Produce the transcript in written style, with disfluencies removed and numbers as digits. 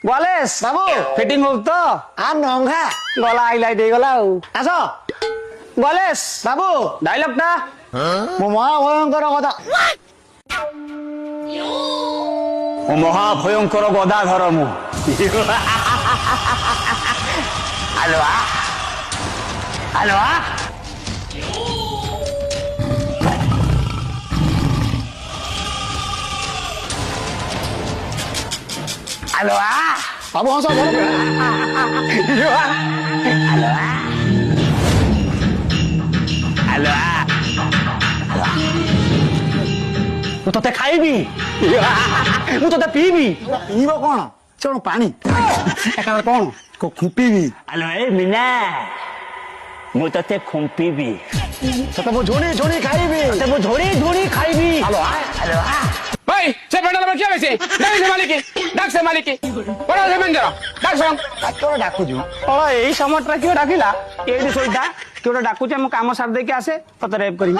গলেশ বাবু fitting হোক তো আর নংঘা গলা আইলাই দিয়ে গলা আস গলেশ বাবু ডাইলগটা ମୋ ମହାଭୟଙ୍କର କଥା ও মহাভয়ঙ্কর গদাধর মু ଆଲୁଆ ଆଲୁଆ ଆଲୁଆ ବାବୁ ହସ ଆଲୁଆ ମୁଁ ତତେ ଖାଇବି ମୁଁ ତତେ ପିଇବି ପିଇବ କଣ ସେ କଣ ପାଣି ଏକାବେଳେ କଣ ଖୁମ୍ପିବି ଆଲୋ ଏ ମିନା ମୁଁ ତତେ ଖୁମ୍ପିବି ତତେ ମୁଁ ଝୁଣି ଝୁଣି ଖାଇବି ତତେ ମୁଁ ଝୋଡ଼ି ଝୋଡ଼ି খাইবি ଆଲୁଆ ଆଲୁଆ ভাই সে প্যান্ডেল আমার কি হয়েছে ডাক সে মালিকে ডাক সে মালিকে বড় সে ম্যানেজার ডাক সং তোর ଡାକୁଛୁ କଣ ଏଇ সময়ଟା କିଏ ଡାକିଲା ଏଇଠି ଶୋଇଥା କିଏ ଗୋଟେ ଡାକୁଛି ମୁଁ କାମ ସାରି ଦେଇକି ଆସେ ତତେ ରେପ୍ କରିବି